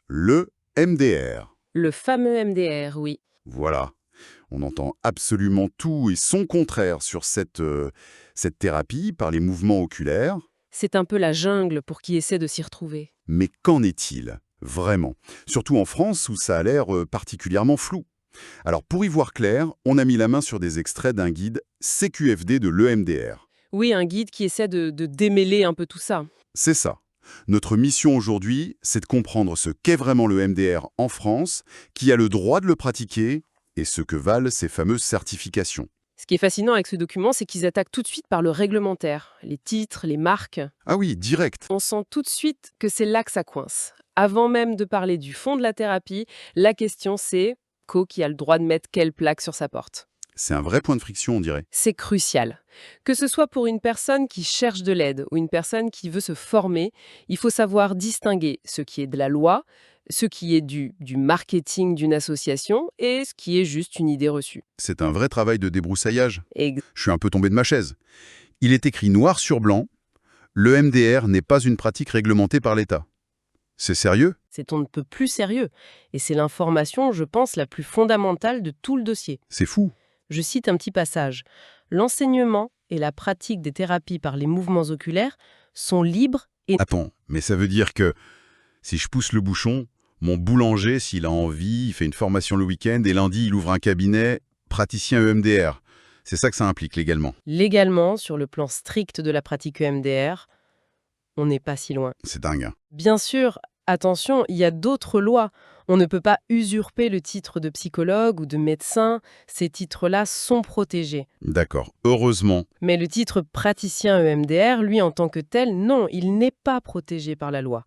le MDR. Le fameux MDR, oui. Voilà. On entend absolument tout et son contraire sur cette thérapie par les mouvements oculaires. C'est un peu la jungle pour qui essaie de s'y retrouver. Mais qu'en est-il, vraiment? Surtout en France où ça a l'air particulièrement flou. Alors pour y voir clair, on a mis la main sur des extraits d'un guide CQFD de l'EMDR. Oui, un guide qui essaie de démêler un peu tout ça. C'est ça. Notre mission aujourd'hui, c'est de comprendre ce qu'est vraiment le MDR en France, qui a le droit de le pratiquer et ce que valent ces fameuses certifications. Ce qui est fascinant avec ce document, c'est qu'ils attaquent tout de suite par le réglementaire, les titres, les marques. Ah oui, direct. On sent tout de suite que c'est là que ça coince. Avant même de parler du fond de la thérapie, la question c'est qui a le droit de mettre quelle plaque sur sa porte. C'est un vrai point de friction, on dirait. C'est crucial. Que ce soit pour une personne qui cherche de l'aide ou une personne qui veut se former, il faut savoir distinguer ce qui est de la loi, ce qui est du marketing d'une association et ce qui est juste une idée reçue. C'est un vrai travail de débroussaillage. Et Je suis un peu tombé de ma chaise. Il est écrit noir sur blanc, le MDR n'est pas une pratique réglementée par l'État. C'est sérieux? c'est on ne peut plus sérieux. Et c'est l'information, je pense, la plus fondamentale de tout le dossier. C'est fou. Je cite un petit passage. L'enseignement et la pratique des thérapies par les mouvements oculaires sont libres et... Attends, mais ça veut dire que si je pousse le bouchon, mon boulanger, s'il a envie, il fait une formation le week-end et lundi, il ouvre un cabinet praticien EMDR. C'est ça que ça implique légalement. Légalement, sur le plan strict de la pratique EMDR, on n'est pas si loin. C'est dingue, hein. Bien sûr, attention, il y a d'autres lois. On ne peut pas usurper le titre de psychologue ou de médecin. Ces titres-là sont protégés. D'accord, heureusement. Mais le titre praticien EMDR, lui, en tant que tel, non, il n'est pas protégé par la loi.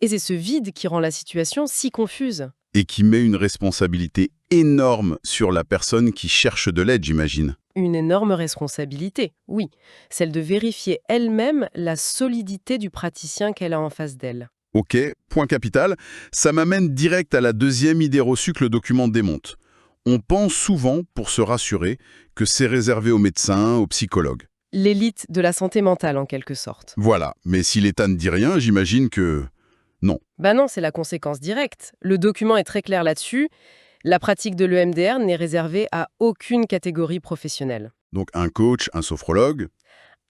Et c'est ce vide qui rend la situation si confuse. Et qui met une responsabilité énorme sur la personne qui cherche de l'aide, j'imagine. Une énorme responsabilité, oui. Celle de vérifier elle-même la solidité du praticien qu'elle a en face d'elle. Ok, point capital. Ça m'amène direct à la deuxième idée reçue que le document démonte. On pense souvent, pour se rassurer, que c'est réservé aux médecins, aux psychologues. L'élite de la santé mentale, en quelque sorte. Voilà, mais si l'État ne dit rien, j'imagine que... non. Ben non, c'est la conséquence directe. Le document est très clair là-dessus. La pratique de l'EMDR n'est réservée à aucune catégorie professionnelle. Donc un coach, un sophrologue,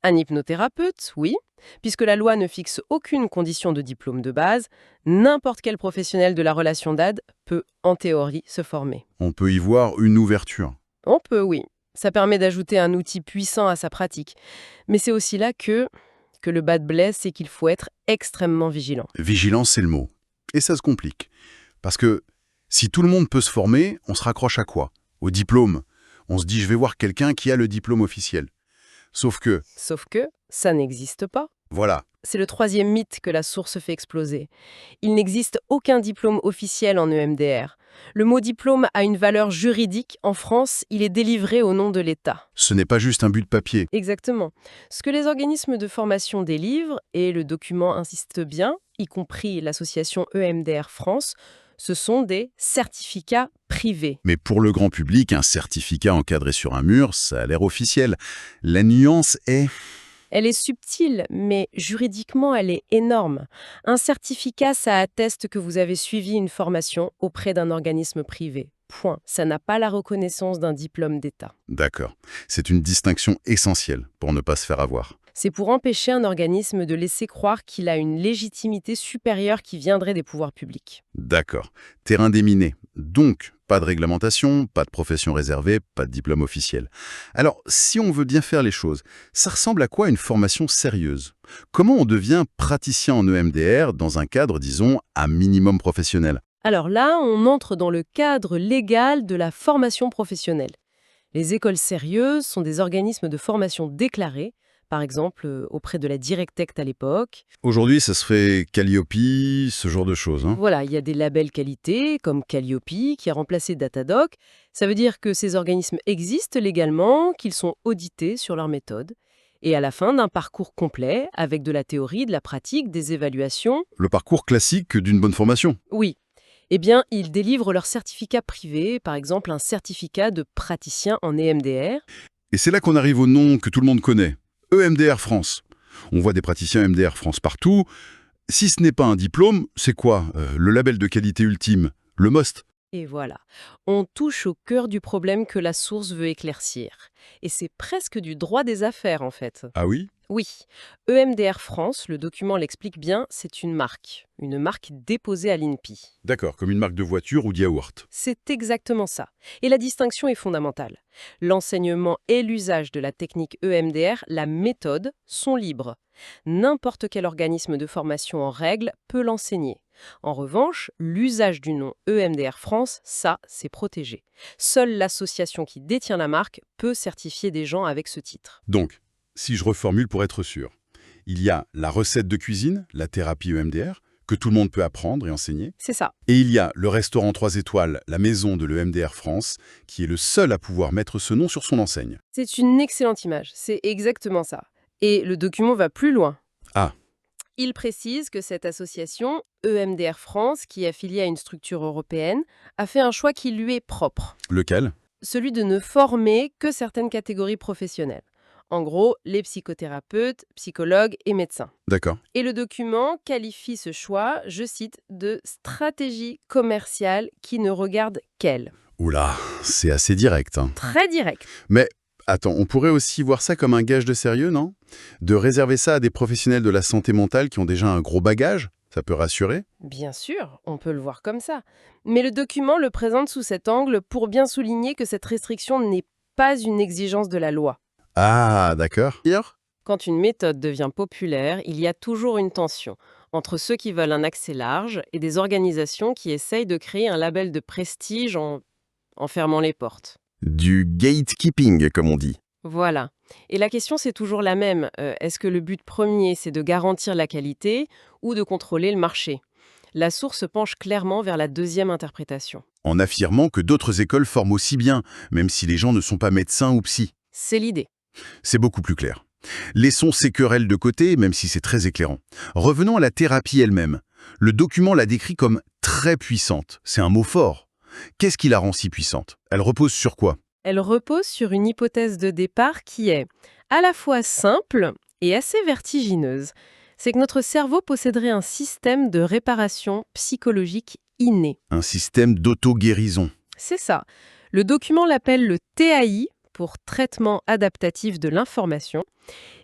Un hypnothérapeute, oui, puisque la loi ne fixe aucune condition de diplôme de base, n'importe quel professionnel de la relation d'aide peut, en théorie, se former. on peut y voir une ouverture. On peut, oui. Ça permet d'ajouter un outil puissant à sa pratique. Mais c'est aussi là que le bas de blesse, c'est qu'il faut être extrêmement vigilant. Vigilance, c'est le mot. Et ça se complique. Parce que si tout le monde peut se former, on se raccroche à quoi? Au diplôme. On se dit, je vais voir quelqu'un qui a le diplôme officiel. Sauf que, Sauf que ça n'existe pas. voilà, C'est le troisième mythe que la source fait exploser. Il n'existe aucun diplôme officiel en EMDR. Le mot diplôme a une valeur juridique. En France, il est délivré au nom de l'État. ce n'est pas juste un but de papier. Exactement. Ce que les organismes de formation délivrent, et le document insiste bien, y compris l'association EMDR France, ce sont des certificats privés. Mais pour le grand public, un certificat encadré sur un mur, ça a l'air officiel. La nuance est... Elle est subtile, mais juridiquement, elle est énorme. Un certificat, ça atteste que vous avez suivi une formation auprès d'un organisme privé. Point. Ça n'a pas la reconnaissance d'un diplôme d'État. D'accord. C'est une distinction essentielle pour ne pas se faire avoir. C'est pour empêcher un organisme de laisser croire qu'il a une légitimité supérieure qui viendrait des pouvoirs publics. D'accord. Terrain déminé. Donc, pas de réglementation, pas de profession réservée, pas de diplôme officiel. Alors, si on veut bien faire les choses, ça ressemble à quoi une formation sérieuse? Comment on devient praticien en EMDR dans un cadre, disons, à minimum professionnel? Alors là, on entre dans le cadre légal de la formation professionnelle. Les écoles sérieuses sont des organismes de formation déclarés, par exemple auprès de la Directect à l'époque. Aujourd'hui, ça se fait Calliope, ce genre de choses, hein? Voilà, il y a des labels qualité comme Calliope qui a remplacé Datadoc. Ça veut dire que ces organismes existent légalement, qu'ils sont audités sur leur méthode. Et à la fin d'un parcours complet, avec de la théorie, de la pratique, des évaluations, Le parcours classique d'une bonne formation. oui, eh bien, ils délivrent leur certificat privé, par exemple un certificat de praticien en EMDR. Et c'est là qu'on arrive au nom que tout le monde connaît, EMDR France. On voit des praticiens EMDR France partout. si ce n'est pas un diplôme, c'est quoi le label de qualité ultime? Le MOST? Et voilà, on touche au cœur du problème que la source veut éclaircir. Et c'est presque du droit des affaires, en fait. Ah oui? Oui, EMDR France, le document l'explique bien, c'est une marque déposée à l'INPI. D'accord, comme une marque de voiture ou de yaourt. C'est exactement ça. Et la distinction est fondamentale. L'enseignement et l'usage de la technique EMDR, la méthode, sont libres. N'importe quel organisme de formation en règle peut l'enseigner. En revanche, l'usage du nom EMDR France, ça, c'est protégé. Seule l'association qui détient la marque peut certifier des gens avec ce titre. Donc, si je reformule pour être sûr, il y a la recette de cuisine, la thérapie EMDR, que tout le monde peut apprendre et enseigner. C'est ça. Et il y a le restaurant 3 étoiles, la maison de l'EMDR France, qui est le seul à pouvoir mettre ce nom sur son enseigne. C'est une excellente image, c'est exactement ça. Et le document va plus loin. Ah, Il précise que cette association, EMDR France, qui est affiliée à une structure européenne, a fait un choix qui lui est propre. lequel? Celui de ne former que certaines catégories professionnelles. En gros, les psychothérapeutes, psychologues et médecins. D'accord. Et le document qualifie ce choix, je cite, de stratégie commerciale qui ne regarde qu'elle. Oula, c'est assez direct, hein. Très direct. Mais attends, on pourrait aussi voir ça comme un gage de sérieux, non? De réserver ça à des professionnels de la santé mentale qui ont déjà un gros bagage? Ça peut rassurer? Bien sûr, on peut le voir comme ça. Mais le document le présente sous cet angle pour bien souligner que cette restriction n'est pas une exigence de la loi. Ah, d'accord. Quand une méthode devient populaire, il y a toujours une tension entre ceux qui veulent un accès large et des organisations qui essayent de créer un label de prestige en fermant les portes. Du gatekeeping, comme on dit. Voilà. Et la question, c'est toujours la même. Est-ce que le but premier, c'est de garantir la qualité ou de contrôler le marché? La source penche clairement vers la deuxième interprétation. En affirmant que d'autres écoles forment aussi bien, même si les gens ne sont pas médecins ou psy. C'est l'idée. C'est beaucoup plus clair. Laissons ces querelles de côté, même si c'est très éclairant. Revenons à la thérapie elle-même. Le document la décrit comme très puissante. C'est un mot fort. Qu'est-ce qui la rend si puissante? Elle repose sur quoi? Elle repose sur une hypothèse de départ qui est à la fois simple et assez vertigineuse. C'est que notre cerveau posséderait un système de réparation psychologique inné. Un système d'auto-guérison. C'est ça. Le document l'appelle le TAI, pour traitement adaptatif de l'information.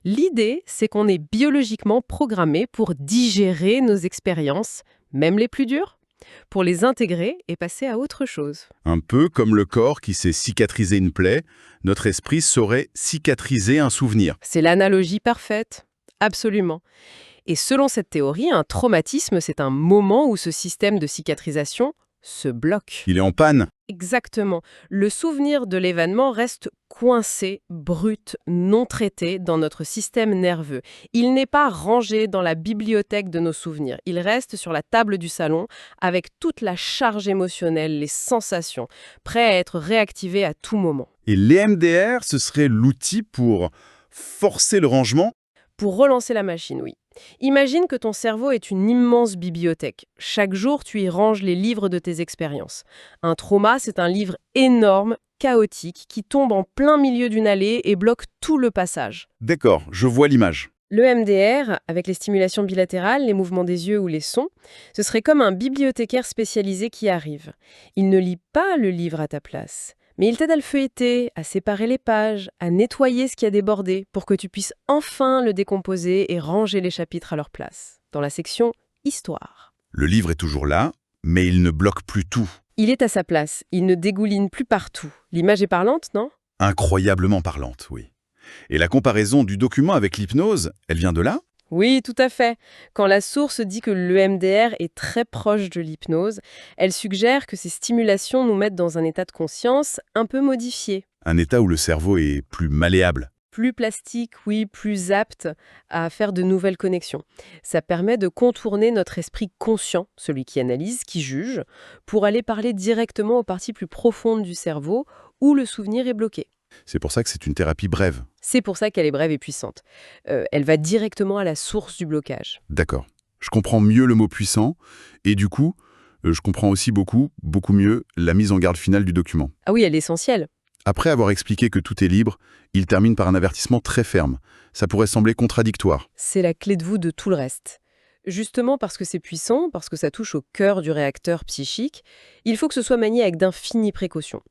L'idée, c'est qu'on est biologiquement programmé pour digérer nos expériences, même les plus dures, pour les intégrer et passer à autre chose. Un peu comme le corps qui sait cicatriser une plaie, notre esprit saurait cicatriser un souvenir. C'est l'analogie parfaite. Absolument. Et selon cette théorie, un traumatisme, c'est un moment où ce système de cicatrisation se bloque. Il est en panne. Exactement. Le souvenir de l'événement reste coincé, brut, non traité dans notre système nerveux. Il n'est pas rangé dans la bibliothèque de nos souvenirs. Il reste sur la table du salon avec toute la charge émotionnelle, les sensations, prêt à être réactivé à tout moment. Et l'EMDR, ce serait l'outil pour forcer le rangement? Pour relancer la machine, oui. Imagine que ton cerveau est une immense bibliothèque. Chaque jour, tu y ranges les livres de tes expériences. Un trauma, c'est un livre énorme, chaotique, qui tombe en plein milieu d'une allée et bloque tout le passage. D'accord, je vois l'image. Le MDR, avec les stimulations bilatérales, les mouvements des yeux ou les sons, ce serait comme un bibliothécaire spécialisé qui arrive. Il ne lit pas le livre à ta place, mais il t'aide à le feuilleter, à séparer les pages, à nettoyer ce qui a débordé pour que tu puisses enfin le décomposer et ranger les chapitres à leur place, dans la section Histoire. Le livre est toujours là, mais il ne bloque plus tout. Il est à sa place, il ne dégouline plus partout. L'image est parlante, non ? Incroyablement parlante, oui. Et la comparaison du document avec l'hypnose, elle vient de là? Oui, tout à fait. Quand la source dit que l'EMDR est très proche de l'hypnose, elle suggère que ces stimulations nous mettent dans un état de conscience un peu modifié. Un état où le cerveau est plus malléable. Plus plastique, oui, plus apte à faire de nouvelles connexions. Ça permet de contourner notre esprit conscient, celui qui analyse, qui juge, pour aller parler directement aux parties plus profondes du cerveau où le souvenir est bloqué. C'est pour ça que c'est une thérapie brève. C'est pour ça qu'elle est brève et puissante. Elle va directement à la source du blocage. D'accord. Je comprends mieux le mot puissant, et du coup, je comprends aussi beaucoup mieux la mise en garde finale du document. Ah oui, elle est essentielle. Après avoir expliqué que tout est libre, il termine par un avertissement très ferme. Ça pourrait sembler contradictoire. C'est la clé de voûte de tout le reste. Justement parce que c'est puissant, parce que ça touche au cœur du réacteur psychique, il faut que ce soit manié avec d'infinies précautions.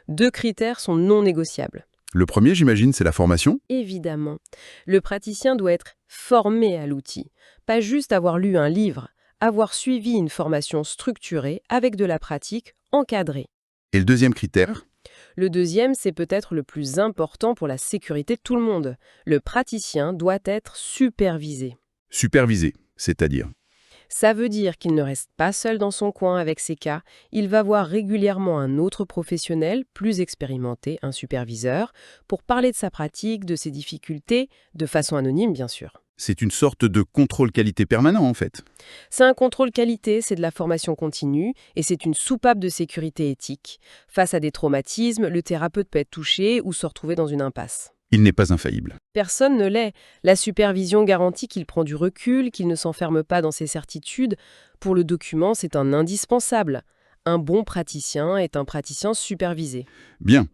2 critères sont non négociables. Le premier, j'imagine, c'est la formation. Évidemment, le praticien doit être formé à l'outil, pas juste avoir lu un livre, avoir suivi une formation structurée avec de la pratique encadrée. Et le deuxième critère? Le deuxième, c'est peut-être le plus important pour la sécurité de tout le monde. Le praticien doit être supervisé. Supervisé, c'est-à-dire. Ça veut dire qu'il ne reste pas seul dans son coin avec ses cas, il va voir régulièrement un autre professionnel, plus expérimenté, un superviseur, pour parler de sa pratique, de ses difficultés, de façon anonyme bien sûr. C'est une sorte de contrôle qualité permanent, en fait. C'est un contrôle qualité, c'est de la formation continue, et c'est une soupape de sécurité éthique. Face à des traumatismes, le thérapeute peut être touché ou se retrouver dans une impasse. Il n'est pas infaillible. Personne ne l'est. La supervision garantit qu'il prend du recul, qu'il ne s'enferme pas dans ses certitudes. Pour le document, c'est un indispensable. Un bon praticien est un praticien supervisé. Bien.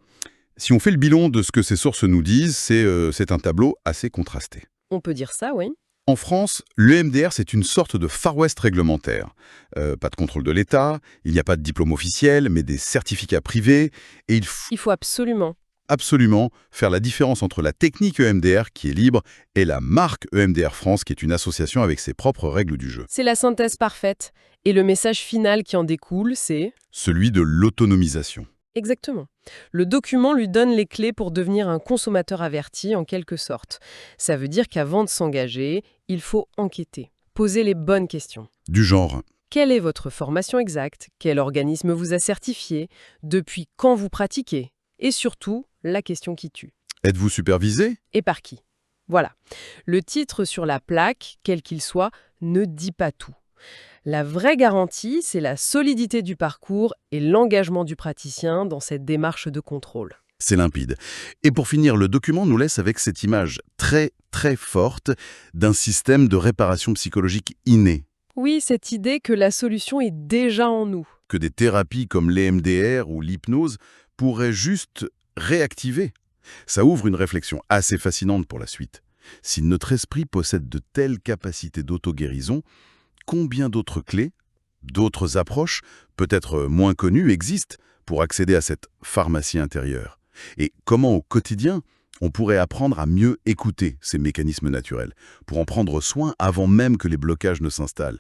Si on fait le bilan de ce que ces sources nous disent, c'est un tableau assez contrasté. On peut dire ça, oui. En France, l'EMDR, c'est une sorte de Far West réglementaire. Pas de contrôle de l'État, il n'y a pas de diplôme officiel, mais des certificats privés, et il faut Il faut absolument. absolument faire la différence entre la technique EMDR, qui est libre, et la marque EMDR France, qui est une association avec ses propres règles du jeu. C'est la synthèse parfaite. Et le message final qui en découle, c'est... Celui de l'autonomisation. Exactement. Le document lui donne les clés pour devenir un consommateur averti, en quelque sorte. Ça veut dire qu'avant de s'engager, il faut enquêter, poser les bonnes questions. Du genre, Quelle est votre formation exacte? Quel organisme vous a certifié? Depuis quand vous pratiquez? Et surtout, la question qui tue. êtes-vous supervisé? Et par qui? Voilà. Le titre sur la plaque, quel qu'il soit, ne dit pas tout. La vraie garantie, c'est la solidité du parcours et l'engagement du praticien dans cette démarche de contrôle. C'est limpide. Et pour finir, le document nous laisse avec cette image très, très forte d'un système de réparation psychologique inné, Oui, cette idée que la solution est déjà en nous. que des thérapies comme l'EMDR ou l'hypnose pourraient juste réactiver. Ça ouvre une réflexion assez fascinante pour la suite. Si notre esprit possède de telles capacités d'auto-guérison, combien d'autres clés, d'autres approches, peut-être moins connues, existent pour accéder à cette pharmacie intérieure? Et comment au quotidien, on pourrait apprendre à mieux écouter ces mécanismes naturels, pour en prendre soin avant même que les blocages ne s'installent?